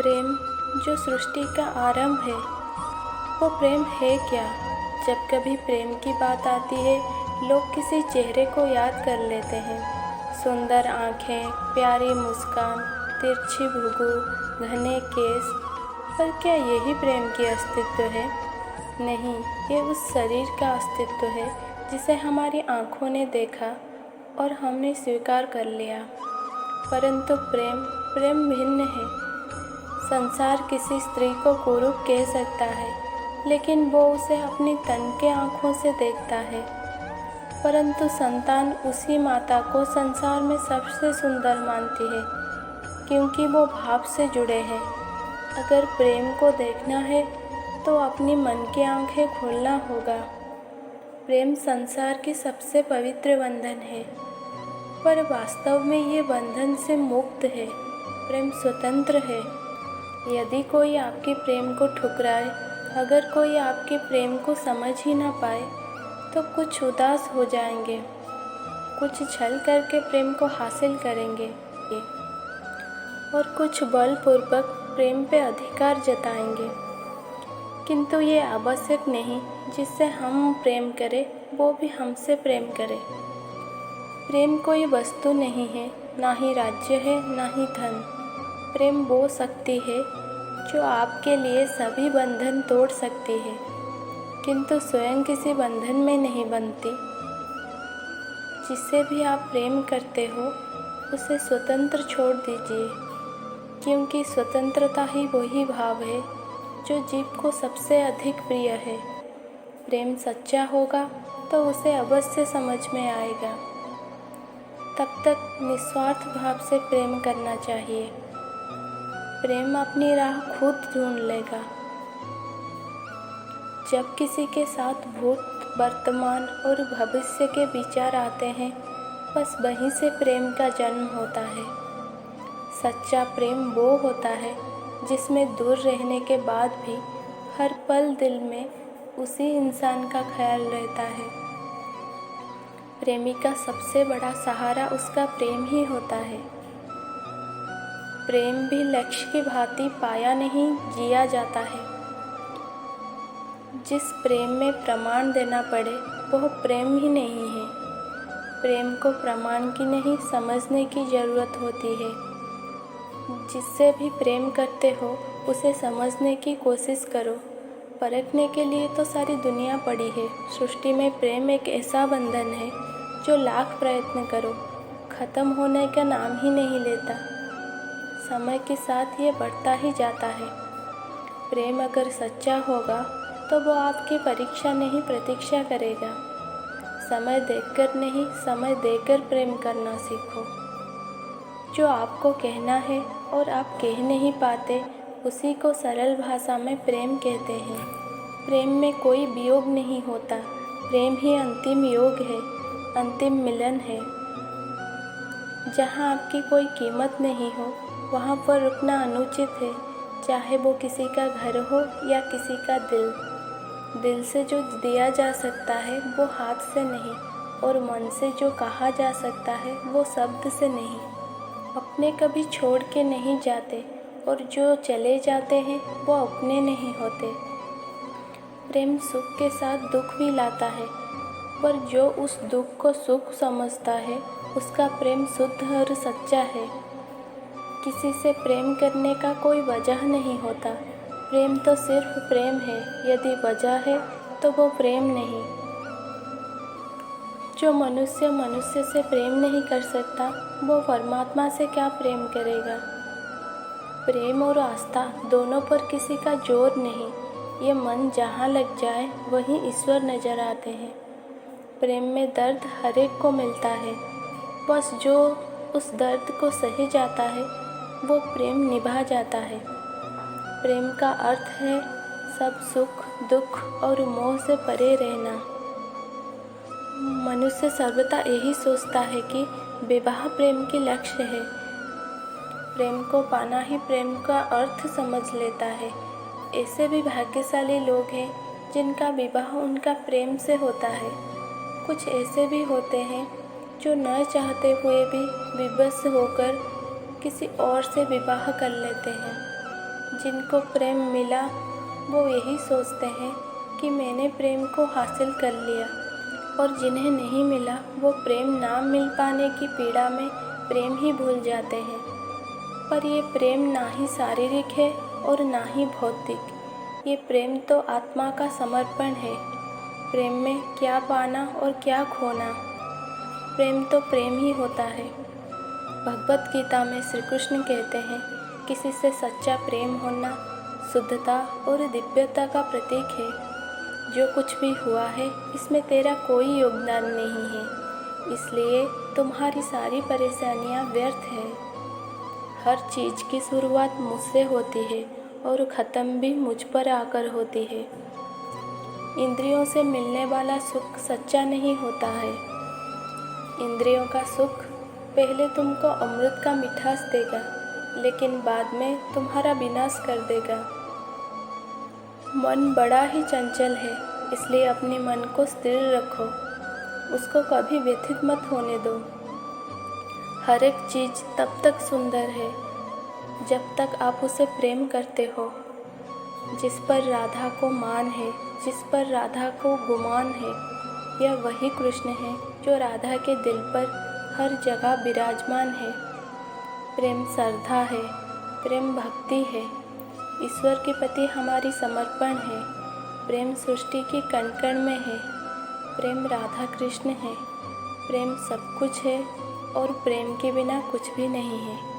प्रेम जो सृष्टि का आरंभ है, वो प्रेम है क्या? जब कभी प्रेम की बात आती है, लोग किसी चेहरे को याद कर लेते हैं। सुंदर आँखें, प्यारी मुस्कान, तिरछी भुगू, घने केस। पर क्या यही प्रेम की अस्तित्व है? नहीं, ये उस शरीर का अस्तित्व है जिसे हमारी आँखों ने देखा और हमने स्वीकार कर लिया। परंतु प्रेम भिन्न है। संसार किसी स्त्री को कुरूप कह सकता है, लेकिन वो उसे अपनी तन के आँखों से देखता है। परंतु संतान उसी माता को संसार में सबसे सुंदर मानती है, क्योंकि वो भाव से जुड़े हैं। अगर प्रेम को देखना है तो अपनी मन की आँखें खोलना होगा। प्रेम संसार की सबसे पवित्र बंधन है, पर वास्तव में ये बंधन से मुक्त है। प्रेम स्वतंत्र है। यदि कोई आपके प्रेम को ठुकराए, अगर कोई आपके प्रेम को समझ ही ना पाए, तो कुछ उदास हो जाएंगे, कुछ छल करके प्रेम को हासिल करेंगे और कुछ बलपूर्वक प्रेम पे अधिकार जताएंगे। किंतु ये आवश्यक नहीं जिससे हम प्रेम करें वो भी हमसे प्रेम करे। प्रेम कोई वस्तु नहीं है, ना ही राज्य है, ना ही धन। प्रेम वो शक्ति है जो आपके लिए सभी बंधन तोड़ सकती है, किंतु स्वयं किसी बंधन में नहीं बनती। जिससे भी आप प्रेम करते हो उसे स्वतंत्र छोड़ दीजिए, क्योंकि स्वतंत्रता ही वही भाव है जो जीव को सबसे अधिक प्रिय है। प्रेम सच्चा होगा तो उसे अवश्य समझ में आएगा। तब तक निस्वार्थ भाव से प्रेम करना चाहिए। प्रेम अपनी राह खुद ढूंढ लेगा। जब किसी के साथ भूत, वर्तमान और भविष्य के विचार आते हैं, बस वहीं से प्रेम का जन्म होता है। सच्चा प्रेम वो होता है जिसमें दूर रहने के बाद भी हर पल दिल में उसी इंसान का ख्याल रहता है। प्रेमी का सबसे बड़ा सहारा उसका प्रेम ही होता है। प्रेम भी लक्ष्य की भांति पाया नहीं, जिया जाता है। जिस प्रेम में प्रमाण देना पड़े वह प्रेम ही नहीं है। प्रेम को प्रमाण की नहीं, समझने की ज़रूरत होती है। जिससे भी प्रेम करते हो उसे समझने की कोशिश करो। परखने के लिए तो सारी दुनिया पड़ी है। सृष्टि में प्रेम एक ऐसा बंधन है जो लाख प्रयत्न करो ख़त्म होने का नाम ही नहीं लेता। समय के साथ ये बढ़ता ही जाता है। प्रेम अगर सच्चा होगा तो वो आपकी परीक्षा नहीं, प्रतीक्षा करेगा। समय देखकर नहीं, समय देकर प्रेम करना सीखो। जो आपको कहना है और आप कह नहीं पाते, उसी को सरल भाषा में प्रेम कहते हैं। प्रेम में कोई वियोग नहीं होता। प्रेम ही अंतिम योग है, अंतिम मिलन है। जहाँ आपकी कोई कीमत नहीं हो वहाँ पर रुकना अनुचित है, चाहे वो किसी का घर हो या किसी का दिल। दिल से जो दिया जा सकता है वो हाथ से नहीं, और मन से जो कहा जा सकता है वो शब्द से नहीं। अपने कभी छोड़ के नहीं जाते, और जो चले जाते हैं वो अपने नहीं होते। प्रेम सुख के साथ दुख भी लाता है, पर जो उस दुख को सुख समझता है उसका प्रेम शुद्ध और सच्चा है। किसी से प्रेम करने का कोई वजह नहीं होता। प्रेम तो सिर्फ प्रेम है। यदि वजह है तो वो प्रेम नहीं। जो मनुष्य मनुष्य से प्रेम नहीं कर सकता, वो परमात्मा से क्या प्रेम करेगा। प्रेम और आस्था दोनों पर किसी का जोर नहीं। ये मन जहाँ लग जाए वहीं ईश्वर नजर आते हैं। प्रेम में दर्द हर एक को मिलता है, बस जो उस दर्द को सही जाता है वो प्रेम निभा जाता है। प्रेम का अर्थ है सब सुख, दुख और मोह से परे रहना। मनुष्य सर्वथा यही सोचता है कि विवाह प्रेम की लक्ष्य है। प्रेम को पाना ही प्रेम का अर्थ समझ लेता है। ऐसे भी भाग्यशाली लोग हैं जिनका विवाह उनका प्रेम से होता है। कुछ ऐसे भी होते हैं जो न चाहते हुए भी विवश होकर किसी और से विवाह कर लेते हैं। जिनको प्रेम मिला वो यही सोचते हैं कि मैंने प्रेम को हासिल कर लिया, और जिन्हें नहीं मिला वो प्रेम ना मिल पाने की पीड़ा में प्रेम ही भूल जाते हैं। पर ये प्रेम ना ही शारीरिक है और ना ही भौतिक, ये प्रेम तो आत्मा का समर्पण है। प्रेम में क्या पाना और क्या खोना, प्रेम तो प्रेम ही होता है। भगवत गीता में श्री कृष्ण कहते हैं, किसी से सच्चा प्रेम होना शुद्धता और दिव्यता का प्रतीक है। जो कुछ भी हुआ है इसमें तेरा कोई योगदान नहीं है, इसलिए तुम्हारी सारी परेशानियां व्यर्थ हैं। हर चीज़ की शुरुआत मुझसे होती है और ख़त्म भी मुझ पर आकर होती है। इंद्रियों से मिलने वाला सुख सच्चा नहीं होता है। इंद्रियों का सुख पहले तुमको अमृत का मिठास देगा, लेकिन बाद में तुम्हारा विनाश कर देगा। मन बड़ा ही चंचल है, इसलिए अपने मन को स्थिर रखो, उसको कभी व्यथित मत होने दो। हर एक चीज़ तब तक सुंदर है जब तक आप उसे प्रेम करते हो। जिस पर राधा को मान है, जिस पर राधा को गुमान है, यह वही कृष्ण है जो राधा के दिल पर हर जगह विराजमान है। प्रेम श्रद्धा है, प्रेम भक्ति है, ईश्वर के प्रति हमारी समर्पण है। प्रेम सृष्टि की कण-कण में है, प्रेम राधा कृष्ण है। प्रेम सब कुछ है और प्रेम के बिना कुछ भी नहीं है।